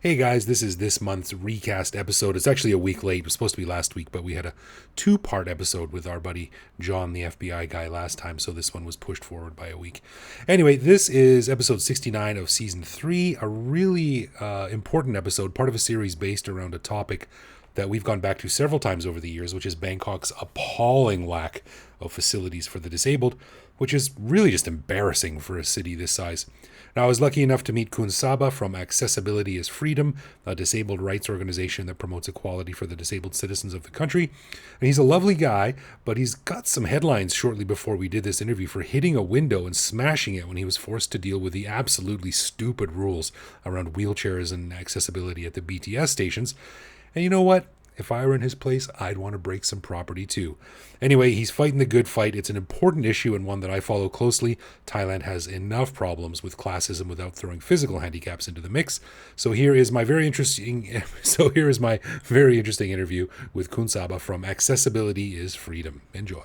Hey guys, this is this month's ReCast episode. It's actually a week late. It was supposed to be last week, but we had a two-part episode with our buddy John, the FBI guy, last time, so this one was pushed forward by a week. Anyway, this is episode 69 of season 3, a really important episode, part of a series based around a topic that we've gone back to several times over the years, which is Bangkok's appalling lack of facilities for the disabled, which is really just embarrassing for a city this size. Now, I was lucky enough to meet Khun Saba from Accessibility is Freedom, a disabled rights organization that promotes equality for the disabled citizens of the country. And he's a lovely guy, but he's got some headlines shortly before we did this interview for hitting a window and smashing it when he was forced to deal with the absolutely stupid rules around wheelchairs and accessibility at the BTS stations. And you know what? If I were in his place, I'd want to break some property too. Anyway, he's fighting the good fight. It's an important issue and one that I follow closely. Thailand has enough problems with classism without throwing physical handicaps into the mix. So here is my very interesting interview with Khun Saba from Accessibility is Freedom. Enjoy.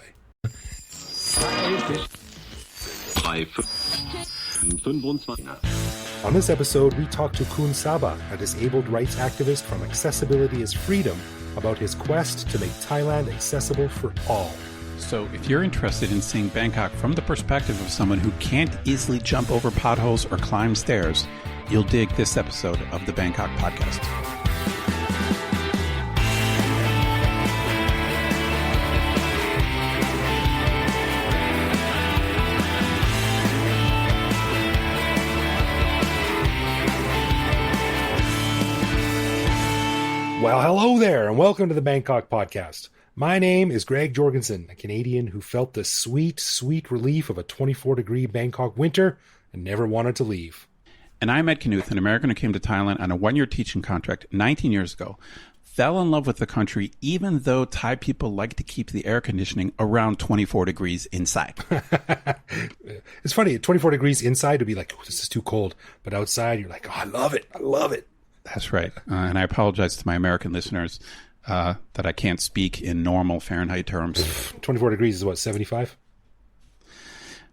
On this episode, we talk to Khun Saba, a disabled rights activist from Accessibility is Freedom, about his quest to make Thailand accessible for all. So if you're interested in seeing Bangkok from the perspective of someone who can't easily jump over potholes or climb stairs, you'll dig this episode of the Bangkok Podcast. Well, hello there, and welcome to the Bangkok Podcast. My name is Greg Jorgensen, a Canadian who felt the sweet, sweet relief of a 24-degree Bangkok winter and never wanted to leave. And I'm Ed Knuth, an American who came to Thailand on a one-year teaching contract 19 years ago. Fell in love with the country, even though Thai people like to keep the air conditioning around 24 degrees inside. It's funny, 24 degrees inside would be like, oh, this is too cold. But outside, you're like, oh, I love it. I love it. That's right. And I apologize to my American listeners that I can't speak in normal Fahrenheit terms. 24 degrees is what, 75?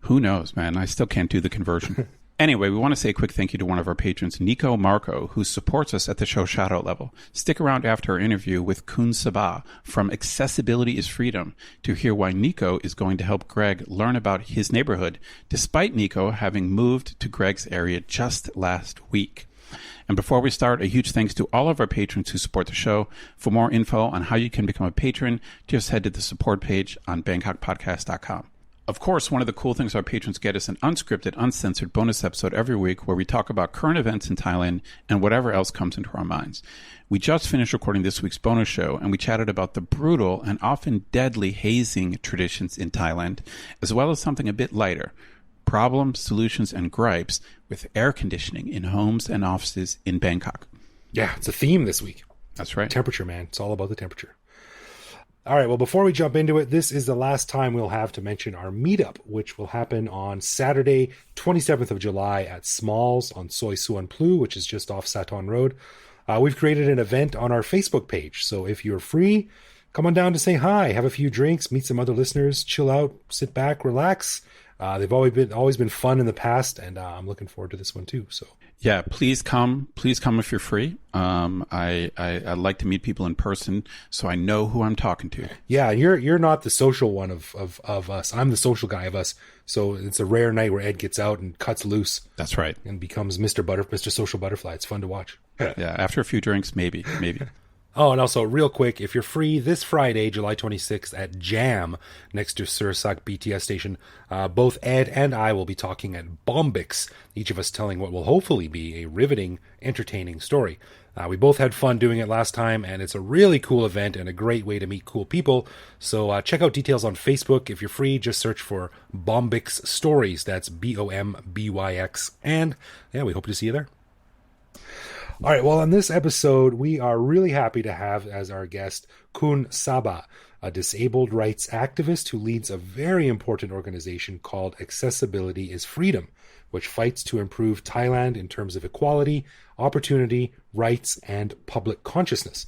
Who knows, man? I still can't do the conversion. Anyway, we want to say a quick thank you to one of our patrons, Nico Marco, who supports us at the show shout-out level. Stick around after our interview with Khun Saba from Accessibility is Freedom to hear why Nico is going to help Greg learn about his neighborhood, despite Nico having moved to Greg's area just last week. And before we start, a huge thanks to all of our patrons who support the show. For more info on how you can become a patron, just head to the support page on BangkokPodcast.com. Of course, one of the cool things our patrons get is an unscripted, uncensored bonus episode every week where we talk about current events in Thailand and whatever else comes into our minds. We just finished recording this week's bonus show, and we chatted about the brutal and often deadly hazing traditions in Thailand, as well as something a bit lighter: problems, solutions, and gripes with air conditioning in homes and offices in Bangkok. Yeah, it's a theme this week. That's right. Temperature, man. It's all about the temperature. All right, well, before we jump into it, this is the last time we'll have to mention our meetup, which will happen on Saturday, 27th of July at Smalls on Soi Suan Plu, which is just off Saton Road. We've created an event on our Facebook page, so if you're free, come on down to say hi, have a few drinks, meet some other listeners, chill out, sit back, relax. They've always been fun in the past, and I'm looking forward to this one too. So yeah, please come if you're free. I like to meet people in person, so I know who I'm talking to. Yeah, you're not the social one of us. I'm the social guy of us. So it's a rare night where Ed gets out and cuts loose. That's right, and becomes Mr. Social Butterfly. It's fun to watch. Yeah, after a few drinks, maybe. Oh, and also, real quick, if you're free this Friday, July 26th at Jam, next to S8.E23 BTS Station, both Ed and I will be talking at Bombix, each of us telling what will hopefully be a riveting, entertaining story. We both had fun doing it last time, and it's a really cool event and a great way to meet cool people. So check out details on Facebook. If you're free, just search for Bombix Stories. That's BOMBYX. And yeah, we hope to see you there. All right, well, on this episode, we are really happy to have as our guest Khun Saba, a disabled rights activist who leads a very important organization called Accessibility is Freedom, which fights to improve Thailand in terms of equality, opportunity, rights, and public consciousness.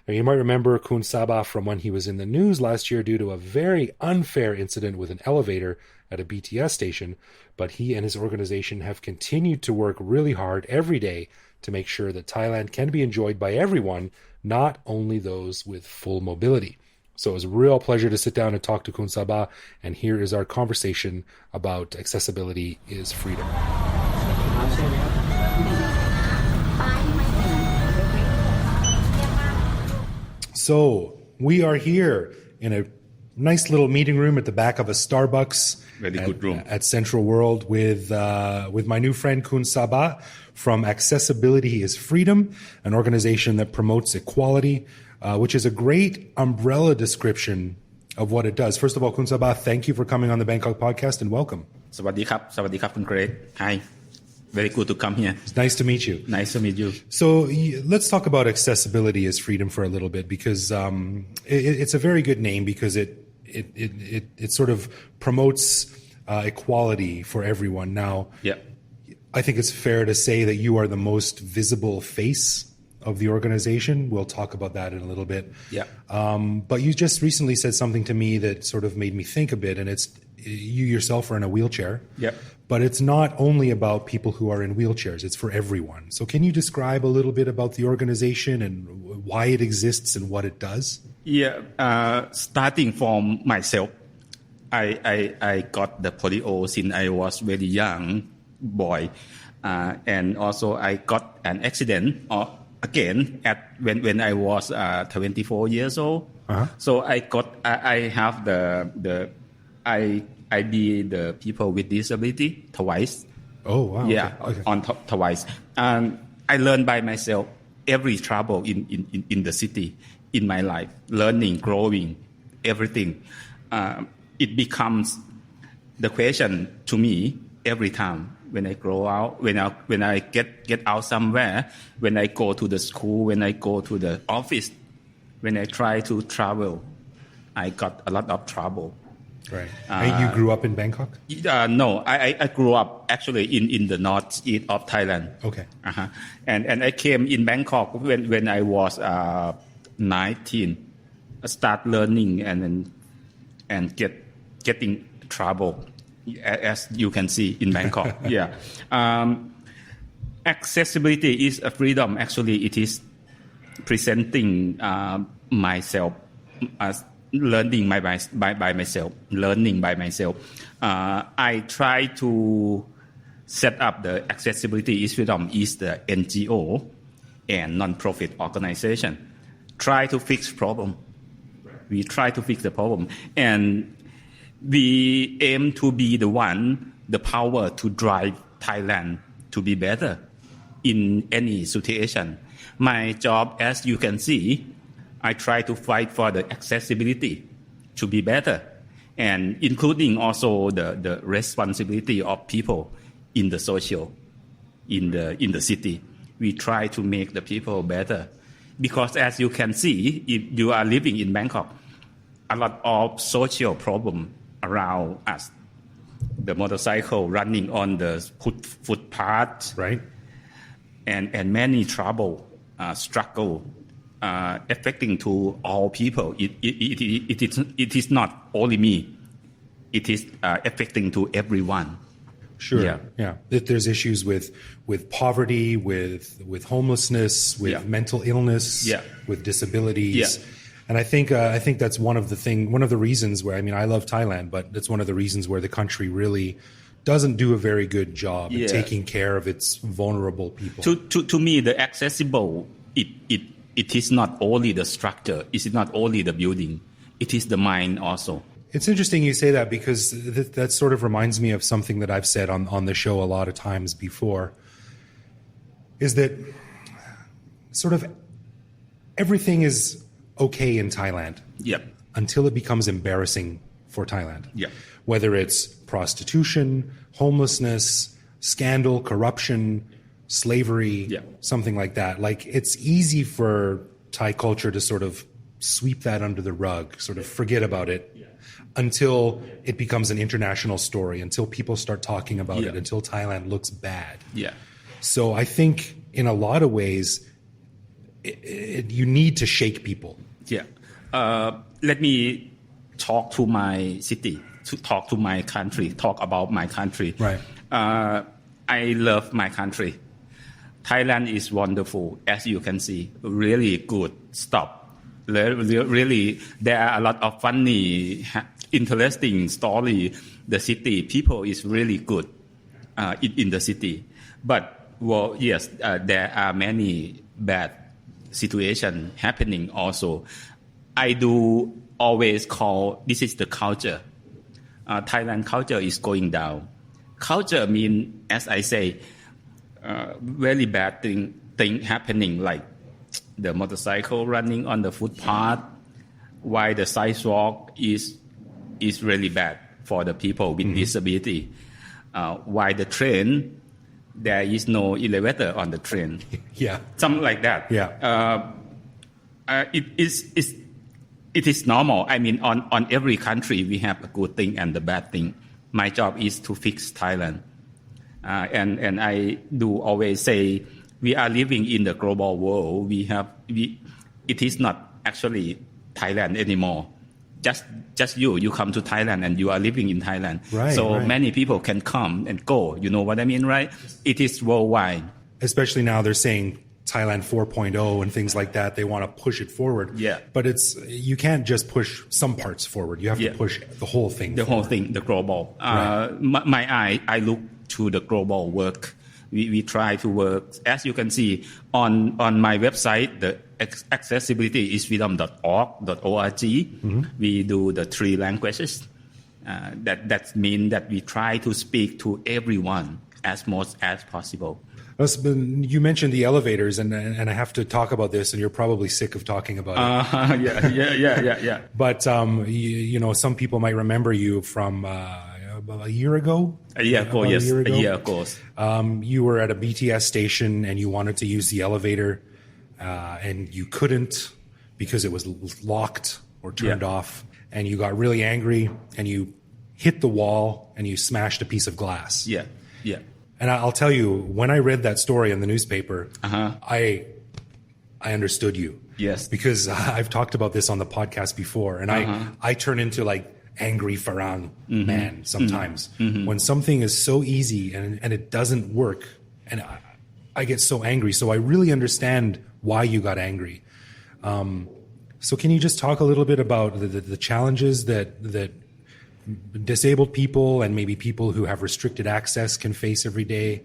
Now, you might remember Khun Saba from when he was in the news last year due to a very unfair incident with an elevator at a BTS station, but he and his organization have continued to work really hard every day to make sure that Thailand can be enjoyed by everyone, not only those with full mobility. So it was a real pleasure to sit down and talk to Khun Saba, and here is our conversation about accessibility is freedom. So we are here in a nice little meeting room at the back of a Starbucks. Very good room. At Central World with my new friend Khun Saba from Accessibility is Freedom, an organization that promotes equality, which is a great umbrella description of what it does. First of all, Khun Saba, thank you for coming on the Bangkok Podcast and welcome. สวัสดีครับ สวัสดีครับ คุณเกรก Hi very good to come here. It's nice to meet you. Nice to meet you. So let's talk about accessibility as freedom for a little bit, because it's a very good name because it sort of promotes equality for everyone. Now, Yeah. I think it's fair to say that you are the most visible face of the organization. We'll talk about that in a little bit. Yeah. But you just recently said something to me that sort of made me think a bit, and it's you yourself are in a wheelchair. Yeah. But it's not only about people who are in wheelchairs, it's for everyone. So can you describe a little bit about the organization and why it exists and what it does? Yeah. Starting from myself, I got the polio since I was very young boy, and also I got an accident again when I was 24 years old. Uh-huh. So I have I be the people with disability twice. Oh, wow. Yeah, Okay. on top twice. And I learned by myself every trouble in the city, in my life, learning, growing, everything. It becomes the question to me every time when I grow out, when I get out somewhere, when I go to the school, when I go to the office, when I try to travel, I got a lot of trouble. Right. And you grew up in Bangkok? No, I grew up actually in the northeast of Thailand. Okay. Uh-huh. And I came in Bangkok when I was 19. I start learning and getting trouble, as you can see in Bangkok. Yeah. Accessibility is a freedom. Actually, it is presenting myself as learning by myself. I try to set up the Accessibility is Freedom is the NGO and non-profit organization. Try to fix problem. We try to fix the problem, and we aim to be the power to drive Thailand to be better in any situation. My job, as you can see, I try to fight for the accessibility to be better, and including also the responsibility of people in the social, in the city. We try to make the people better, because as you can see, if you are living in Bangkok, a lot of social problem around us. The motorcycle running on the footpath, Right. and many trouble, struggle. Affecting to all people. It is not only me. It is affecting to everyone. Sure. Yeah. That there's issues with poverty, with homelessness, with mental illness, with disabilities. Yeah. And I think that's one of the reasons where, I mean, I love Thailand, but it's one of the reasons where the country really doesn't do a very good job in taking care of its vulnerable people. To me, the accessible, it is not only the structure, it is not only the building, it is the mind also. It's interesting you say that, because that sort of reminds me of something that I've said on the show a lot of times before, is that sort of everything is okay in Thailand until it becomes embarrassing for Thailand. Yeah. Whether it's prostitution, homelessness, scandal, corruption, slavery, something like that. Like, it's easy for Thai culture to sort of sweep that under the rug, sort of forget about it until it becomes an international story, until people start talking about it, until Thailand looks bad. Yeah. So I think in a lot of ways, you need to shake people. Yeah. Let me talk to my city, to talk to my country, talk about my country. Right. I love my country. Thailand is wonderful, as you can see. Really good stuff. Really, there are a lot of funny, interesting story. The city, people is really good in the city. But, well, yes, there are many bad situations happening also. I do always call, this is the culture. Thailand culture is going down. Culture mean, as I say, very bad thing happening, like the motorcycle running on the footpath, while the sidewalk is really bad for the people with disability. While the train, there is no elevator on the train. Yeah. Something like that. Yeah. It is normal. I mean, on every country, we have a good thing and the bad thing. My job is to fix Thailand. And I do always say, we are living in the global world. It is not actually Thailand anymore. Just you come to Thailand and you are living in Thailand. Right. Many people can come and go. You know what I mean, right? It is worldwide. Especially now they're saying Thailand 4.0 and things like that. They want to push it forward. Yeah. But you can't just push some parts forward. You have to push the whole thing forward. Whole thing, the global. I look to the global work. We try to work. As you can see on my website, the accessibility is freedom.org. We do the 3 languages. That means that we try to speak to everyone as much as possible. You mentioned the elevators, and I have to talk about this, and you're probably sick of talking about it. Yeah. But some people might remember you from a year ago. A year ago. You were at a BTS station, and you wanted to use the elevator, and you couldn't because it was locked or turned off, and you got really angry, and you hit the wall, and you smashed a piece of glass. Yeah. And I'll tell you, when I read that story in the newspaper, I understood you. Yes. Because I've talked about this on the podcast before, and I turn into like angry Farang man sometimes. When something is so easy and it doesn't work, and I get so angry. So I really understand why you got angry. So can you just talk a little bit about the challenges that disabled people and maybe people who have restricted access can face every day?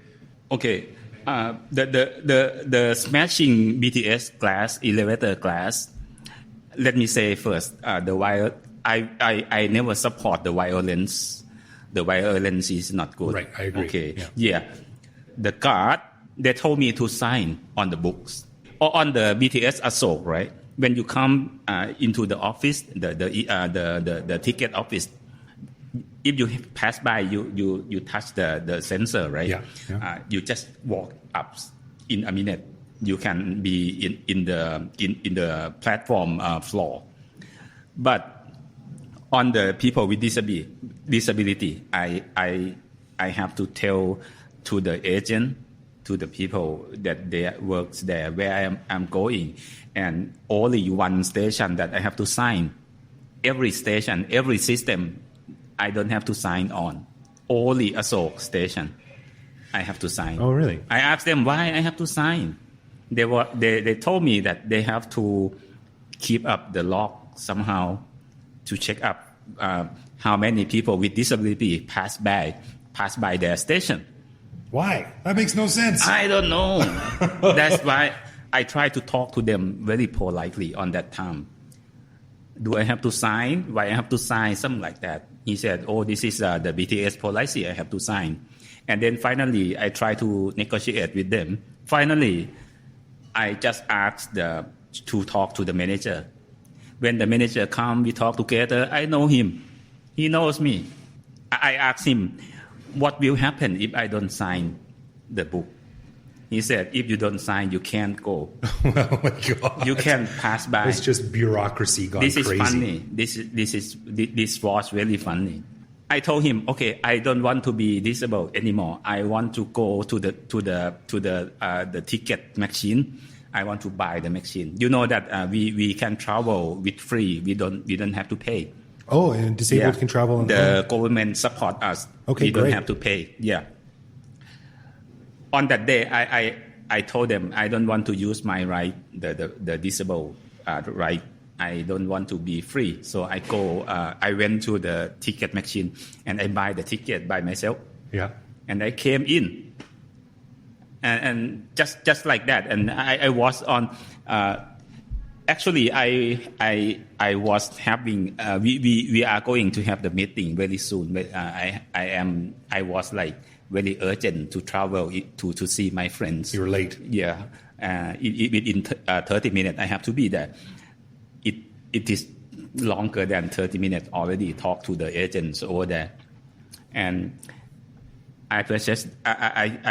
Okay. The smashing BTS glass, elevator glass, let me say first, I never support the violence. The violence is not good. Right, I agree. Okay. Yeah. The guard, they told me to sign on the books or on the BTS Asoke, right? When you come into the office, the ticket office, if you pass by, you touch the sensor, right? Yeah. You just walk up in a minute. You can be in the platform floor. But on the people with disability, I have to tell to the agent, to the people that they works there where I'm going, and only one station that I have to sign. Every station, every system, I don't have to sign on. Only Asoke station, I have to sign. Oh, really? I asked them why I have to sign. They told me that they have to keep up the log somehow to check up how many people with disability pass by their station. Why? That makes no sense. I don't know. That's why I try to talk to them very politely on that time. Do I have to sign? Why I have to sign? Something like that. He said, oh, this is the BTS policy. I have to sign. And then finally, I try to negotiate with them. Finally, I just asked to talk to the manager. When the manager come, we talk together. I know him. He knows me. I asked him, what will happen if I don't sign the book? He said, if you don't sign, you can't go. Oh my God. You can pass by. It's just bureaucracy gone crazy. This is funny. This was really funny. I told him, okay, I don't want to be disabled anymore. I want to go to the ticket machine. I want to buy the machine. You know that we can travel with free. We don't have to pay. Oh, and disabled can travel. The government support us. Okay, we don't great. have to pay. Yeah. On that day, I told them I don't want to use my right, the disabled right. I don't want to be free. So I went to the ticket machine and I buy the ticket by myself. Yeah. And I came in. And just like that. And I was on, actually I was having, we are going to have the meeting very soon. But I was like very urgent to travel to see my friends. You were late. Yeah. Within 30 minutes, I have to be there. It is longer than 30 minutes already. Talk to the agents over there, and I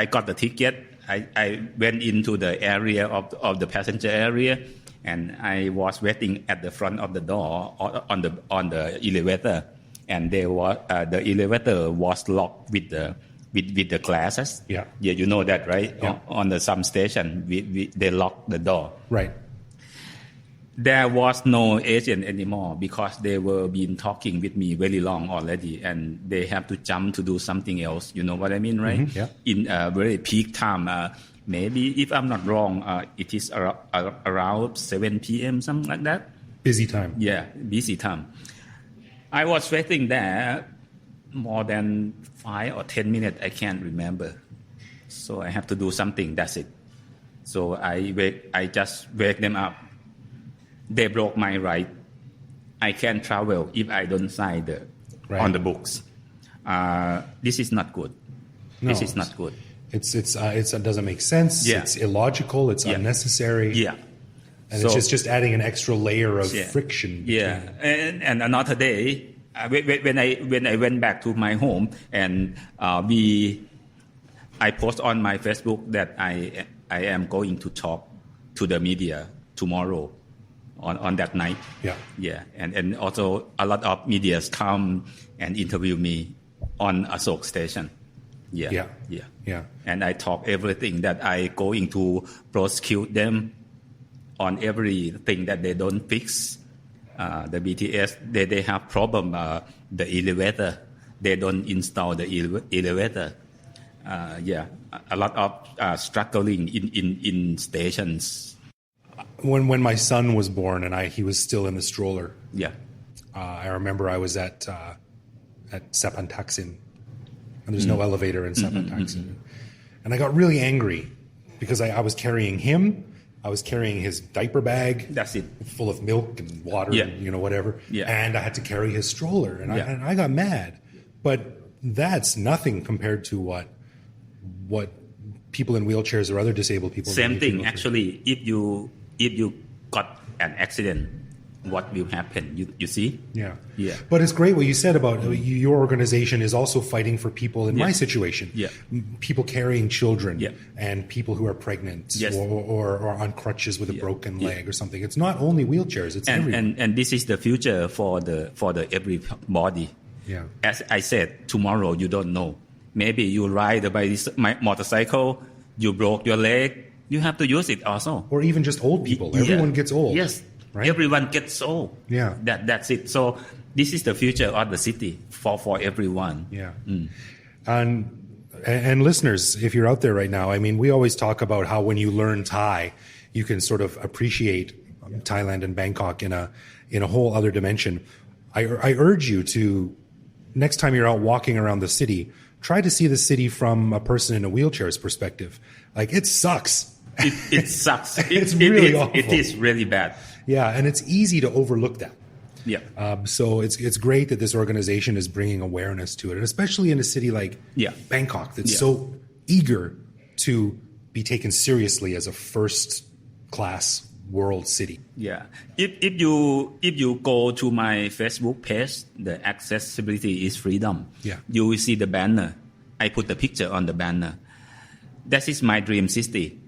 got the ticket. I went into the area of the passenger area, and I was waiting at the front of the door on the elevator, and the elevator was locked with the glasses. Yeah, you know that, right? Yeah. On some station, they locked the door. Right. There was no agent anymore because they were been talking with me very long already, and they have to jump to do something else. You know what I mean, right? Mm-hmm, yeah. In a very peak time, maybe if I'm not wrong, it is around 7 p.m. something like that. Busy time. Yeah, busy time. I was waiting there more than 5 or 10 minutes. I can't remember. So I have to do something. That's it. So I just wake them up. They broke my right. I can't travel if I don't sign on the books. This is not good. No, this is not good. It doesn't make sense. Yeah. It's illogical. It's unnecessary. Yeah. And it's just adding an extra layer of friction. Yeah. And another day, when I went back to my home, and I post on my Facebook that I am going to talk to the media tomorrow. On that night. Yeah. And also a lot of medias come and interview me on Asoke Station. Yeah. And I talk everything that I going to prosecute them on everything that they don't fix. The BTS, they have problem, the elevator. They don't install the elevator. A lot of struggling in stations. When my son was born and he was still in the stroller. Yeah. I remember I was at Sapan Taksin, and there's no elevator in Sapan Taksin. And I got really angry because I was carrying him. I was carrying his diaper bag. That's it. Full of milk and water and whatever. Yeah. And I had to carry his stroller, and I got mad. But that's nothing compared to what people in wheelchairs or other disabled people. Same thing, actually. If you got an accident, what will happen? You see? Yeah. Yeah. But it's great what you said about your organization is also fighting for people in my situation. Yeah. People carrying children. Yeah. And people who are pregnant. Yes. Or on crutches with a broken leg or something. It's not only wheelchairs. It's everyone. And this is the future for the everybody. Yeah. As I said, tomorrow you don't know. Maybe you ride my motorcycle, you broke your leg. You have to use it also. Or even just old people. Everyone gets old. Yes. Right? Everyone gets old. Yeah. That's it. So this is the future of the city for everyone. Yeah. And listeners, if you're out there right now, I mean, we always talk about how when you learn Thai, you can sort of appreciate Thailand and Bangkok in a whole other dimension. I urge you to, next time you're out walking around the city, try to see the city from a person in a wheelchair's perspective. Like, it sucks. It sucks. It's really awful. It is really bad. Yeah, and it's easy to overlook that. Yeah. So it's great that this organization is bringing awareness to it, and especially in a city like Bangkok that's so eager to be taken seriously as a first-class world city. Yeah. If you go to my Facebook page, the accessibility is freedom. Yeah. You will see the banner. I put the picture on the banner. That is my dream city.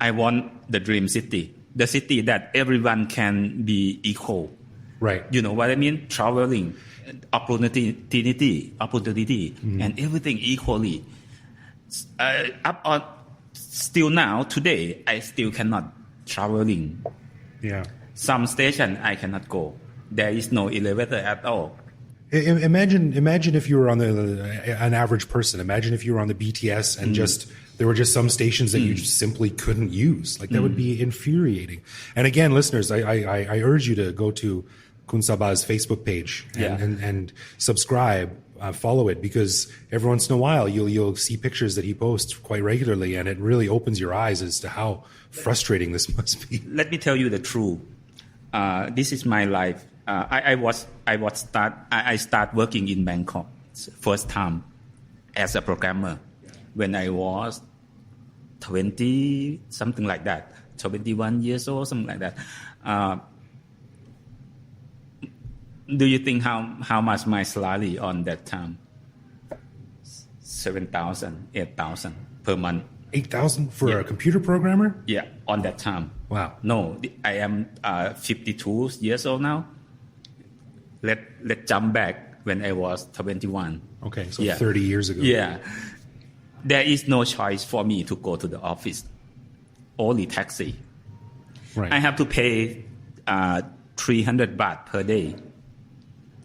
I want the dream city, the city that everyone can be equal. Right. You know what I mean? Traveling, opportunity, and everything equally. Still now, today, I still cannot traveling. Yeah. Some station I cannot go. There is no elevator at all. Imagine if you were on an average person. Imagine if you were on the BTS and just There were just some stations that you just simply couldn't use. Like that would be infuriating. And again, listeners, I urge you to go to Khun Saba's Facebook page and subscribe, follow it, because every once in a while you'll see pictures that he posts quite regularly, and it really opens your eyes as to how frustrating this must be. Let me tell you the truth. This is my life. I start working in Bangkok first time as a programmer when I was 20, something like that, 21 years old, something like that. Do you think how much my salary on that time? 7,000, 8,000 per month. 8,000 for a computer programmer? Yeah, on that time. Wow. No, I am 52 years old now. Let's jump back when I was 21. Okay, so 30 years ago. Yeah. There is no choice for me to go to the office. Only taxi. Right. I have to pay 300 baht per day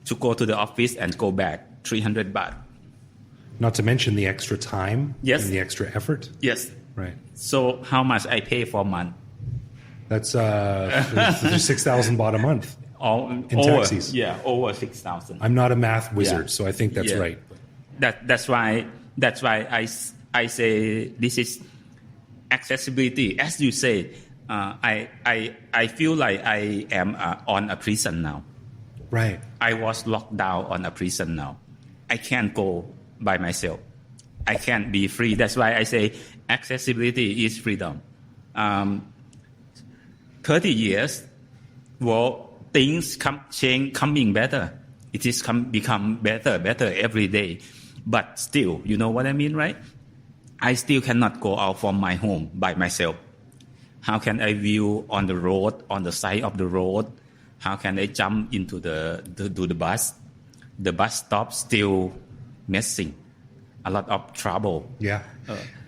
to go to the office and go back. 300 baht. Not to mention the extra time Yes. and the extra effort. Yes. Right. So how much I pay for a month? That's 6,000 baht a month. Over, taxis. Yeah, over 6,000. I'm not a math wizard, Yeah. so I think that's Yeah. right. That's why I say this is accessibility. As you say, I feel like I am on a prison now. Right. I was locked down on a prison now. I can't go by myself. I can't be free. That's why I say accessibility is freedom. 30 years, well, things coming better. It is become better every day. But still, you know what I mean, right? I still cannot go out from my home by myself. How can I view on the road, on the side of the road? How can I jump into the bus? The bus stop still missing. A lot of trouble. Yeah.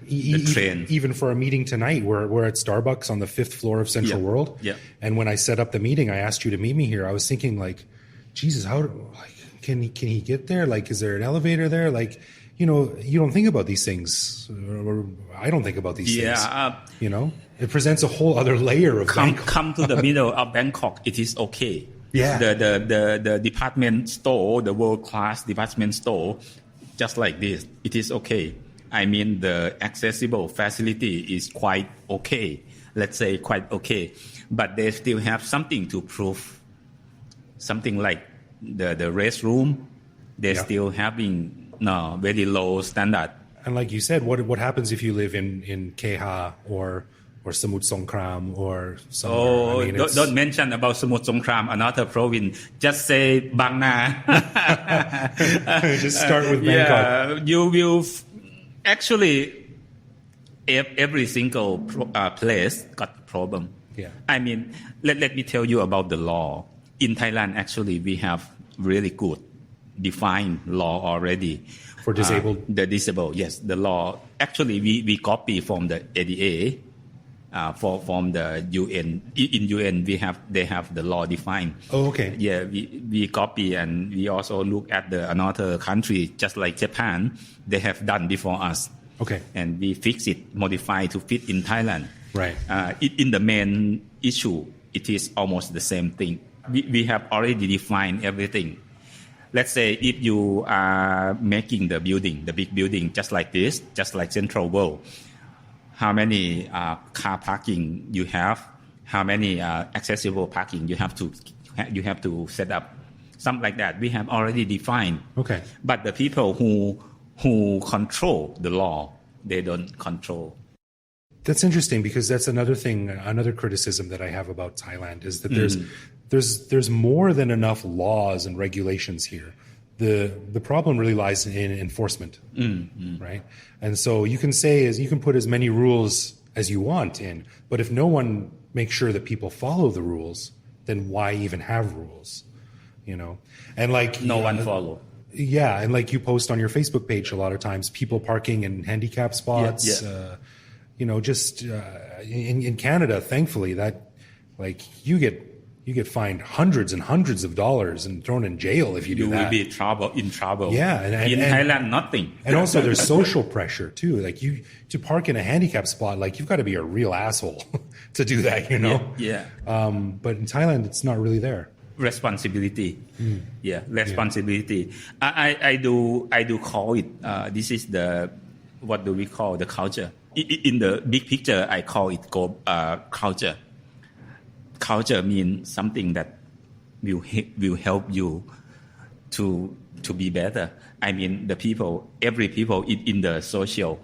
The train. Even for a meeting tonight, we're at Starbucks on the 5th floor of Central World. Yeah. And when I set up the meeting, I asked you to meet me here. I was thinking, like, Jesus, can he get there? Like, is there an elevator there? Like, you don't think about these things. Or I don't think about these things. It presents a whole other layer of Bangkok. Come to the middle of Bangkok. It is okay. Yeah. The department store, the world class department store, just like this, it is okay. I mean, the accessible facility is quite okay. Let's say quite okay, but they still have something to prove. Something like the restroom, they're still having very low standard. And like you said, what happens if you live in Keha or Samut Songkram or somewhere? Oh, I mean, don't mention about Samut Songkram, another province. Just say Bang Na. Just start with Bangkok. Yeah, you will actually every single place got problem. Yeah. I mean, let me tell you about the law. In Thailand, actually, we have really good defined law already. For disabled? The disabled, yes. The law. Actually, we copy from the ADA, from the UN. In UN, they have the law defined. Oh, okay. Yeah, we copy, and we also look at another country, just like Japan. They have done before us. Okay. And we fix it, modify to fit in Thailand. Right. In the main issue, it is almost the same thing. We have already defined everything. Let's say if you are making the big building, just like this, just like Central World, how many car parking you have, how many accessible parking you have to set up, something like that. We have already defined. Okay. But the people who control the law, they don't control. That's interesting, because that's another thing, another criticism that I have about Thailand is that there's more than enough laws and regulations here. The problem really lies in enforcement, right? And so you can put as many rules as you want in, but if no one makes sure that people follow the rules, then why even have rules? And like no one follow. Yeah, and like you post on your Facebook page a lot of times, people parking in handicap spots. Yeah. Just in Canada, thankfully, that like you get You get fined hundreds and hundreds of dollars and thrown in jail if you do You that. will be in trouble. Yeah, in Thailand, nothing. And also there's social pressure too. Like to park in a handicap spot, like you've got to be a real asshole to do that, you know? Yeah. But in Thailand, it's not really there. Responsibility. Responsibility. I do call it, this is what do we call the culture? In the big picture, I call it culture. Culture means something that will help you to be better. I mean, every people in the social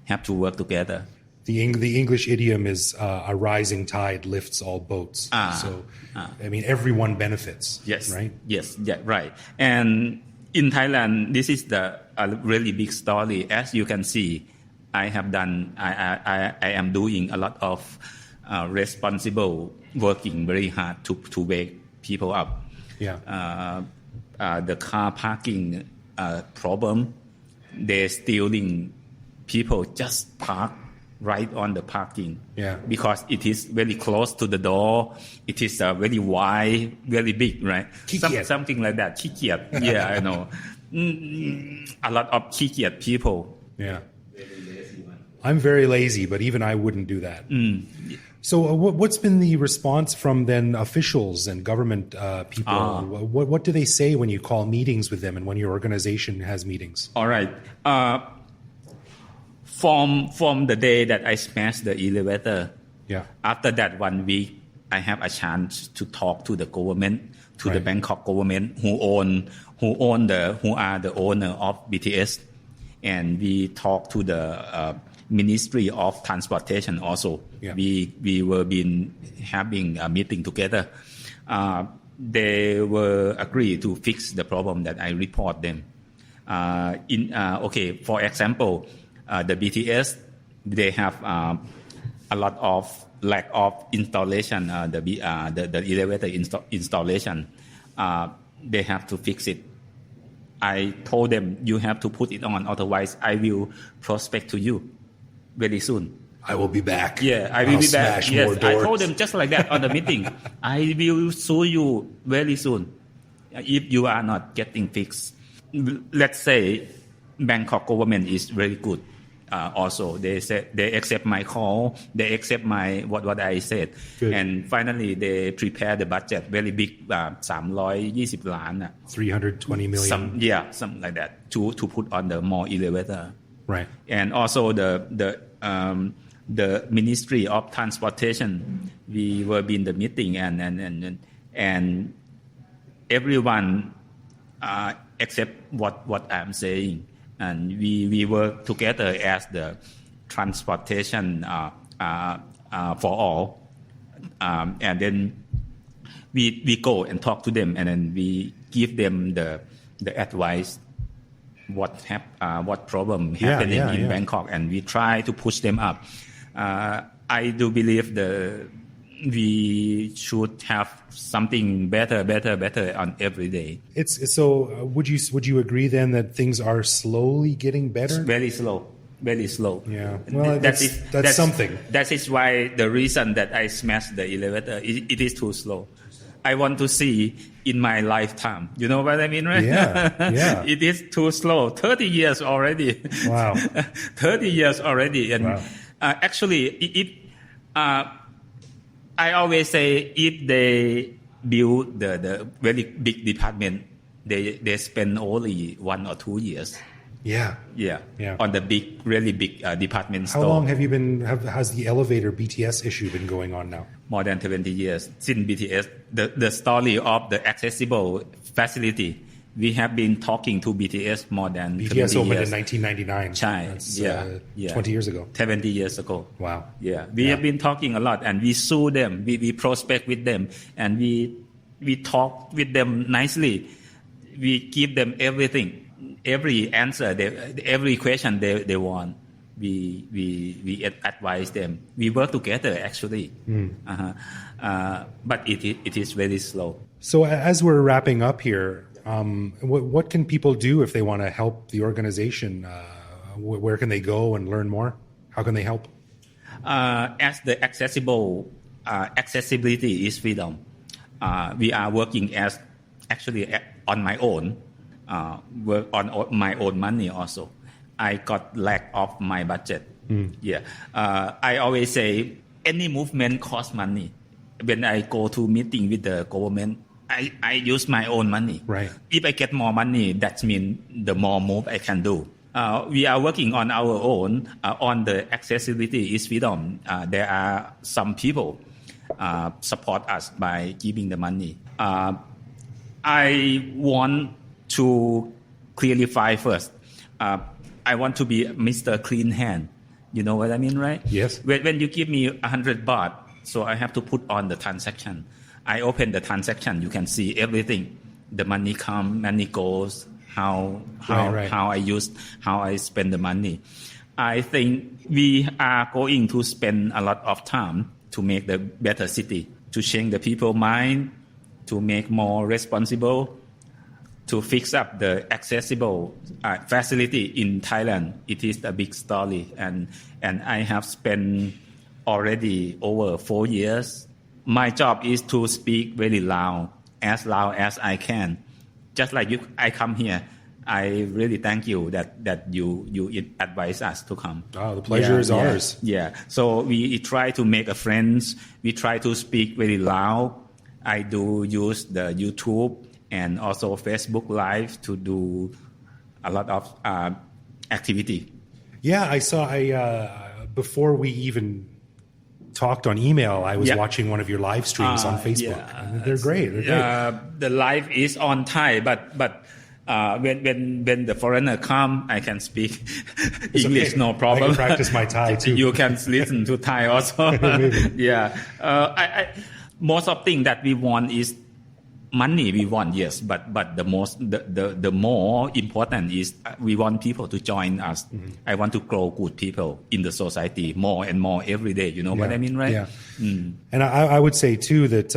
have to work together. The English idiom is a rising tide lifts all boats. I mean, everyone benefits. Yes. Right? Yes. Yeah. Right. And in Thailand, this is a really big story. As you can see, I am doing a lot of responsible working very hard to wake people up. Yeah. The car parking problem, they're stealing people just park right on the parking. Yeah. Because it is very close to the door. It is very wide, very big, right? Something like that.ขี้เกียจ. Yeah, I know. A lot ofขี้เกียจpeople. Yeah. I'm very lazy, but even I wouldn't do that. So what's been the response from then officials and government people? What do they say when you call meetings with them and when your organization has meetings? All right. From the day that I smashed the elevator, after that 1 week, I have a chance to talk to the government, to the Bangkok government, who are the owner of BTS, and we talk to the Ministry of Transportation also. Yeah. We were been having a meeting together. They were agree to fix the problem that I report them. For example, the BTS, they have a lot of lack of installation. The elevator installation, they have to fix it. I told them, you have to put it on, otherwise I will prospect to you very soon. I will be back. Yeah, I will be back. Smash Yes, more doors. I told them just like that on the meeting. I will sue you very soon if you are not getting fixed. Let's say Bangkok government is very good. Also, they said they accept my call. They accept my what I said. Good. And finally, they prepare the budget very big, 320 ล้าน. 320 million. Something like that to put on the more elevator. Right. And also the Ministry of Transportation, we were in the meeting and everyone accept what I'm saying, and we work together as the transportation for all, and then we go and talk to them, and then we give them the advice what problem happening in Bangkok, and we try to push them up. I do believe we should have something better on every day. It's so. Would you agree then that things are slowly getting better? Very slow. Yeah. Well, that's something. That is why the reason that I smashed the elevator. It is too slow. I want to see in my lifetime. You know what I mean, right? Yeah. It is too slow. 30 years already. Wow. 30 years already. And actually, I always say if they build the very big department, they spend only 1 or 2 years. Yeah. On the really big department store. How long has the elevator BTS issue been going on now? More than 20 years since BTS. The story of the accessible facility, we have been talking to BTS more than 20 years. BTS opened in 1999. That's 20 years ago. 70 years ago. Wow. Yeah. We have been talking a lot, and we sue them. We prospect with them, and we talk with them nicely. We give them everything. Every answer, every question they want, we advise them. We work together actually, but it is very slow. So as we're wrapping up here, what can people do if they want to help the organization? Where can they go and learn more? How can they help? As the accessibility is freedom. We are working as actually on my own, work on my own money also. I got lack of my budget. Yeah, I always say any movement costs money. When I go to meeting with the government, I use my own money. Right. If I get more money, that means the more move I can do. We are working on our own on the accessibility is freedom. There are some people support us by giving the money. I want to clarify first. I want to be Mr. Clean Hand. You know what I mean, right? Yes. When you give me 100 baht, so I have to put on the transaction. I open the transaction. You can see everything. The money come, money goes. How I use, how I spend the money. I think we are going to spend a lot of time to make the better city, to change the people's mind, to make more responsible, to fix up the accessible facility in Thailand. It is a big story, and I have spent already over 4 years. My job is to speak very loud as I can. Just like you, I come here. I really thank you that you advise us to come. Oh, the pleasure is ours. Yeah. So we try to make a friends. We try to speak very loud. I do use the YouTube and also Facebook Live to do a lot of activity. Yeah, I saw. Before we even talked on email, I was watching one of your live streams on Facebook. Yeah. They're great. The live is on Thai, but when the foreigner come, I can speak English, okay. No problem. I can practice my Thai too. You can listen to Thai also. Yeah. Most of things that we want is money. We want, yes, but the more important is we want people to join us. Mm-hmm. I want to grow good people in the society more and more every day. You know what I mean, right? Yeah. And I would say too that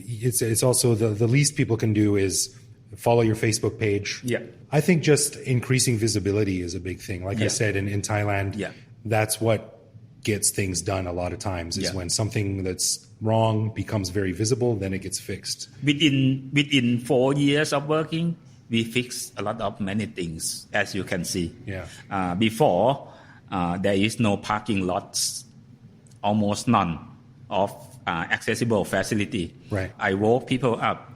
it's also the least people can do is follow your Facebook page. Yeah. I think just increasing visibility is a big thing. Like I said, in Thailand, that's what gets things done a lot of times is when something that's wrong becomes very visible, then it gets fixed. Within 4 years of working, we fixed a lot of many things, as you can see. Yeah. Before, there is no parking lots, almost none of accessible facility. Right. I woke people up.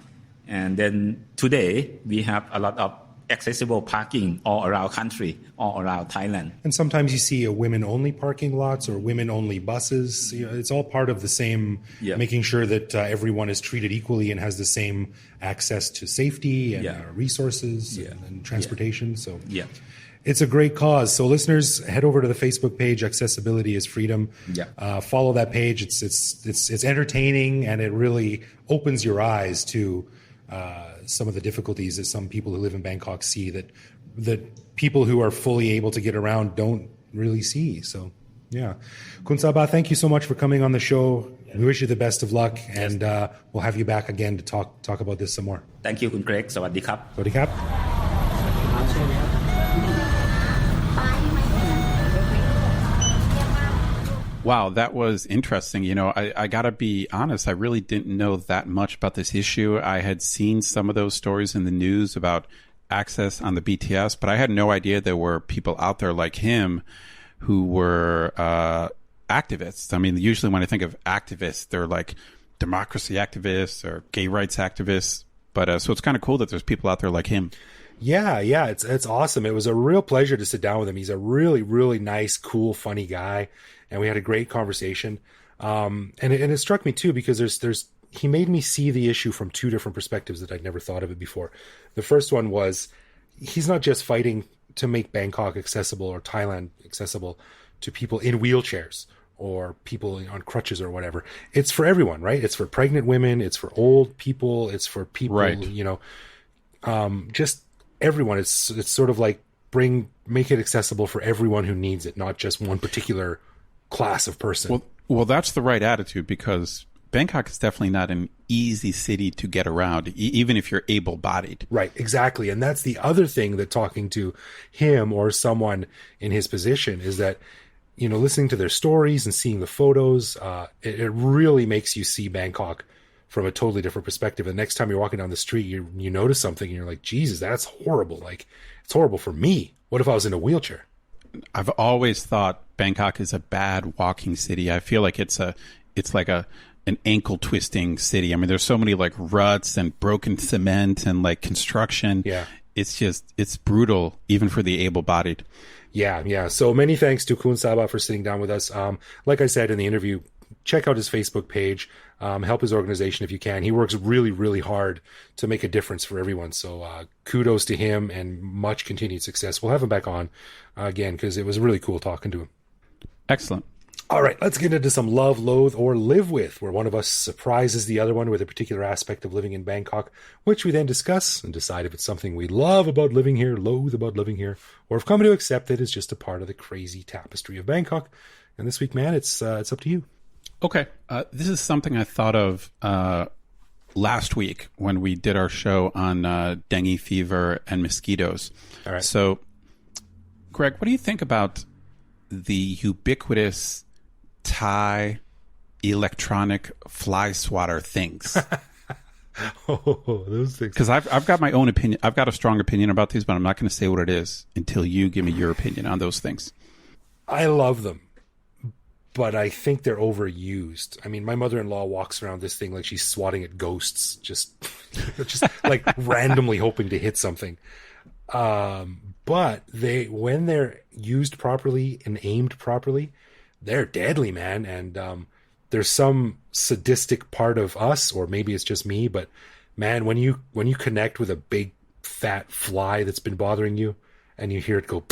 And then today, we have a lot of accessible parking all around country, all around Thailand. And sometimes you see a women-only parking lots or women-only buses. You know, it's all part of the same, making sure that everyone is treated equally and has the same access to safety and resources and transportation. So it's a great cause. So listeners, head over to the Facebook page, Accessibility is Freedom. Follow that page. It's entertaining, and it really opens your eyes to some of the difficulties that some people who live in Bangkok see that people who are fully able to get around don't really see. So, yeah. Khun Saba, thank you so much for coming on the show. We wish you the best of luck, and we'll have you back again to talk about this some more. Thank you, Khun Greg. สวัสดีครับ สวัสดีครับ Wow, that was interesting. You know, I got to be honest, I really didn't know that much about this issue. I had seen some of those stories in the news about access on the BTS, but I had no idea there were people out there like him who were activists. I mean, usually when I think of activists, they're like democracy activists or gay rights activists. But so it's kind of cool that there's people out there like him. Yeah, it's awesome. It was a real pleasure to sit down with him. He's a really, really nice, cool, funny guy, and we had a great conversation. And it struck me too because he made me see the issue from two different perspectives that I'd never thought of it before. The first one was he's not just fighting to make Bangkok accessible or Thailand accessible to people in wheelchairs or people on crutches or whatever. It's for everyone, right? It's for pregnant women. It's for old people. It's for people, you know, just everyone. It's sort of like make it accessible for everyone who needs it, not just one particular class of person. Well, that's the right attitude because Bangkok is definitely not an easy city to get around, even if you're able-bodied. Right, exactly. And that's the other thing that talking to him or someone in his position is that, you know, listening to their stories and seeing the photos, it really makes you see Bangkok from a totally different perspective. The next time you're walking down the street, you notice something and you're like, Jesus, that's horrible. Like, it's horrible for me. What if I was in a wheelchair? I've always thought Bangkok is a bad walking city. I feel like it's like an ankle twisting city. I mean, there's so many like ruts and broken cement and like construction. Yeah. It's brutal even for the able-bodied. Yeah. So many thanks to Khun Saba for sitting down with us. Like I said in the interview, check out his Facebook page. Help his organization if you can. He works really, really hard to make a difference for everyone. So kudos to him and much continued success. We'll have him back on again because it was really cool talking to him. Excellent. All right, let's get into some love, loathe, or live with, where one of us surprises the other one with a particular aspect of living in Bangkok, which we then discuss and decide if it's something we love about living here, loathe about living here, or have come to accept it as just a part of the crazy tapestry of Bangkok. And this week, man, it's up to you. Okay. This is something I thought of last week when we did our show on dengue fever and mosquitoes. All right. So, Greg, what do you think about the ubiquitous Thai electronic fly swatter things? Those things. Because I've got my own opinion. I've got a strong opinion about these, but I'm not going to say what it is until you give me your opinion on those things. I love them, but I think they're overused. I mean, my mother-in-law walks around this thing like she's swatting at ghosts, just like randomly hoping to hit something. But when they're used properly and aimed properly, they're deadly, man. And there's some sadistic part of us, or maybe it's just me, but man, when you connect with a big fat fly that's been bothering you and you hear it go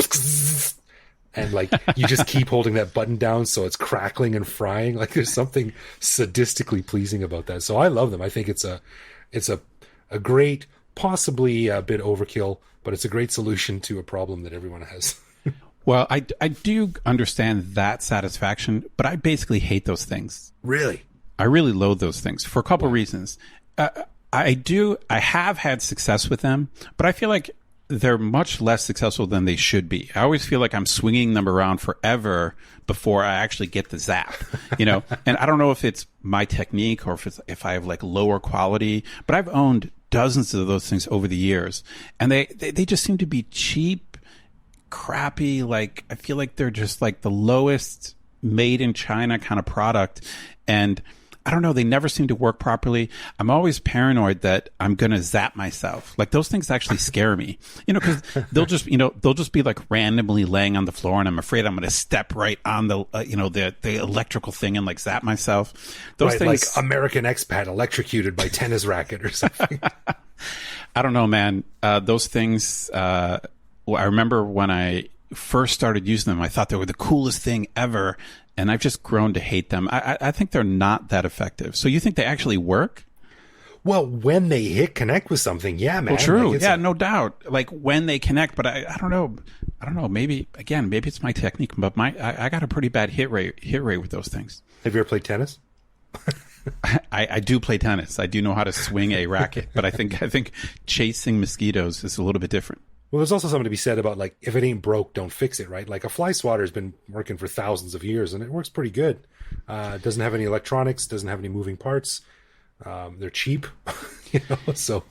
and like you just keep holding that button down so it's crackling and frying, like there's something sadistically pleasing about that. So I love them. I think it's a great, possibly a bit overkill, but it's a great solution to a problem that everyone has. Well, I do understand that satisfaction, but I basically hate those things. Really? I really loathe those things for a couple of reasons. I have had success with them, but I feel like they're much less successful than they should be. I always feel like I'm swinging them around forever before I actually get the zap, and I don't know if it's my technique or if I have like lower quality, but I've owned dozens of those things over the years, and they just seem to be cheap, crappy. Like, I feel like they're just like the lowest made in China kind of product. And I don't know, they never seem to work properly. I'm always paranoid that I'm going to zap myself. Like, those things actually scare me, because they'll just be like randomly laying on the floor, and I'm afraid I'm going to step right on the, the electrical thing and like zap myself. Those things, like American expat electrocuted by tennis racket or something. I don't know, man. Those things, I remember when I first started using them, I thought they were the coolest thing ever, and I've just grown to hate them. I think they're not that effective. So you think they actually work? Well, when they connect with something, yeah, man. Well, true. Like, yeah, no doubt. Like when they connect, but I don't know. I don't know. Maybe it's my technique, but I got a pretty bad hit rate with those things. Have you ever played tennis? I do play tennis. I do know how to swing a racket, but I think chasing mosquitoes is a little bit different. Well, there's also something to be said about, like, if it ain't broke, don't fix it, right? Like, a fly swatter has been working for thousands of years, and it works pretty good. It doesn't have any electronics, doesn't have any moving parts. They're cheap, so...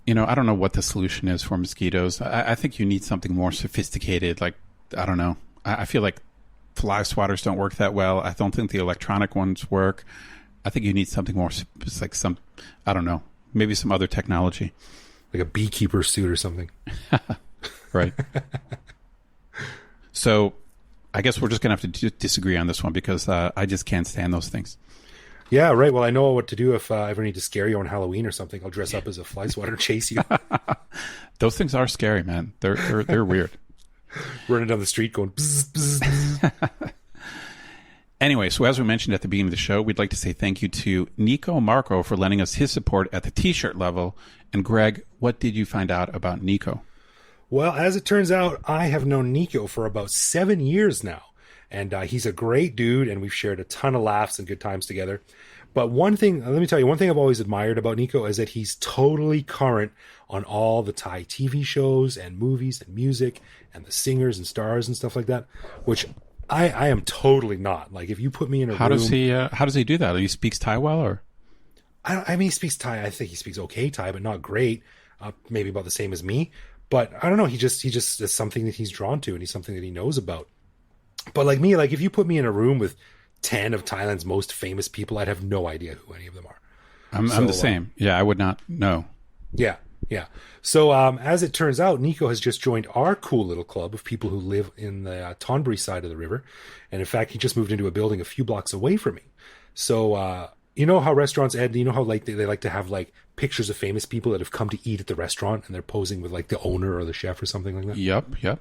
I don't know what the solution is for mosquitoes. I think you need something more sophisticated. Like, I don't know. I feel like fly swatters don't work that well. I don't think the electronic ones work. I think you need something more, like I don't know, maybe some other technology. Like a beekeeper suit or something. Right. So I guess we're just going to have to disagree on this one because I just can't stand those things. Yeah, right. Well, I know what to do if I ever need to scare you on Halloween or something. I'll dress up as a fly swatter and chase you. Those things are scary, man. They're weird. Running down the street going bzz, bzz, bzz. Anyway, so as we mentioned at the beginning of the show, we'd like to say thank you to Nico Marco for lending us his support at the t-shirt level. And Greg, what did you find out about Nico? Well, as it turns out, I have known Nico for about 7 years now. And he's a great dude, and we've shared a ton of laughs and good times together. But let me tell you, one thing I've always admired about Nico is that he's totally current on all the Thai TV shows and movies and music and the singers and stars and stuff like that, which I am totally not. Like, if you put me in a room... How does he do that? He speaks Thai well, or... I mean, he speaks Thai. I think he speaks okay Thai, but not great. Maybe about the same as me. But I don't know. He just is something that he's drawn to, and he's something that he knows about. But like me, like if you put me in a room with 10 of Thailand's most famous people, I'd have no idea who any of them are. I'm the same. Yeah, I would not know. Yeah. So as it turns out, Nico has just joined our cool little club of people who live in the Thonburi side of the river. And in fact, he just moved into a building a few blocks away from me. So you know how restaurants, Ed, you know how like they like to have like pictures of famous people that have come to eat at the restaurant and they're posing with like the owner or the chef or something like that? Yep.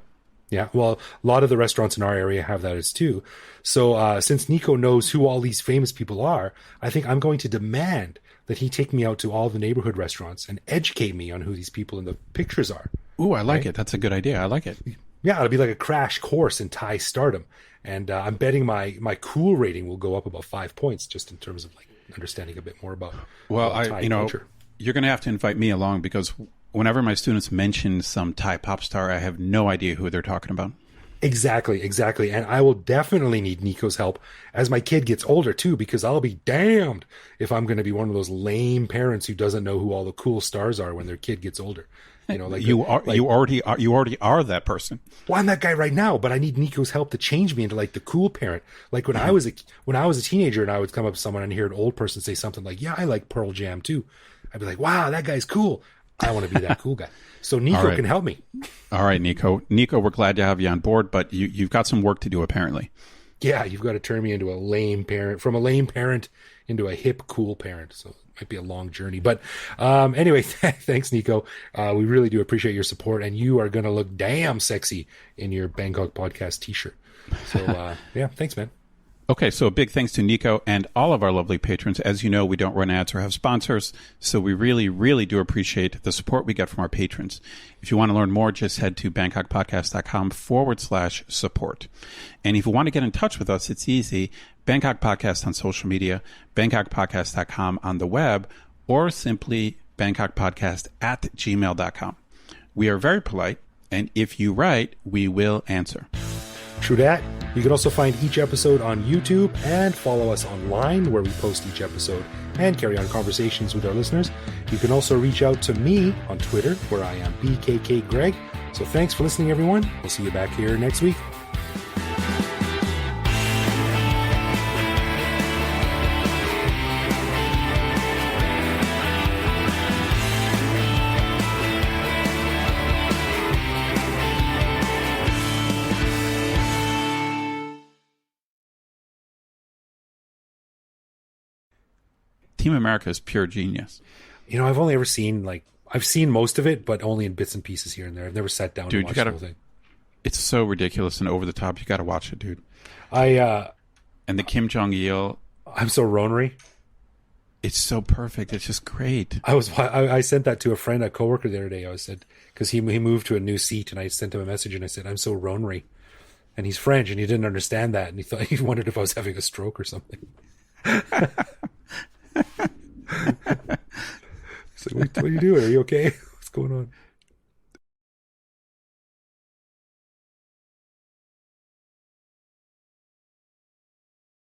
Yeah, well, a lot of the restaurants in our area have that as too. So since Nico knows who all these famous people are, I think I'm going to demand that he take me out to all the neighborhood restaurants and educate me on who these people in the pictures are. Ooh, I like it. That's a good idea. I like it. Yeah, it'll be like a crash course in Thai stardom. And I'm betting my cool rating will go up about 5 points just in terms of like understanding a bit more about Thai culture. You're going to have to invite me along because whenever my students mention some Thai pop star, I have no idea who they're talking about. Exactly. And I will definitely need Nico's help as my kid gets older too, because I'll be damned if I'm going to be one of those lame parents who doesn't know who all the cool stars are when their kid gets older. You know, like you already are that person. Well, I'm that guy right now, but I need Nico's help to change me into like the cool parent. Like when I was a teenager and I would come up to someone and hear an old person say something like, "Yeah, I like Pearl Jam too." I'd be like, "Wow, that guy's cool. I want to be that cool guy." So Nico can help me. All right, Nico. Nico, we're glad to have you on board, but you've got some work to do apparently. Yeah, you've got to turn me into a lame parent, from a lame parent into a hip, cool parent. So it might be a long journey. But anyway, thanks, Nico. We really do appreciate your support, and you are going to look damn sexy in your Bangkok Podcast t-shirt. So yeah, thanks, man. Okay, so a big thanks to Nico and all of our lovely patrons. As you know, we don't run ads or have sponsors, so we really, really do appreciate the support we get from our patrons. If you want to learn more, just head to bangkokpodcast.com/support. And if you want to get in touch with us, it's easy. Bangkok Podcast on social media, bangkokpodcast.com on the web, or simply bangkokpodcast@gmail.com. We are very polite, and if you write, we will answer. True that. You can also find each episode on YouTube and follow us online where we post each episode and carry on conversations with our listeners. You can also reach out to me on Twitter where I am BKK Greg. So thanks for listening, everyone. We'll see you back here next week. Team America is pure genius. You know, I've only ever seen I've seen most of it, but only in bits and pieces here and there. I've never sat down and watched the whole thing. It's so ridiculous and over the top. You got to watch it, dude. And the Kim Jong-il. I'm so Ronery. It's so perfect. It's just great. I sent that to a coworker the other day. I said, because he moved to a new seat, and I sent him a message and I said, "I'm so Ronery," and he's French and he didn't understand that, and he wondered if I was having a stroke or something. So what are you doing? Are you okay? What's going on?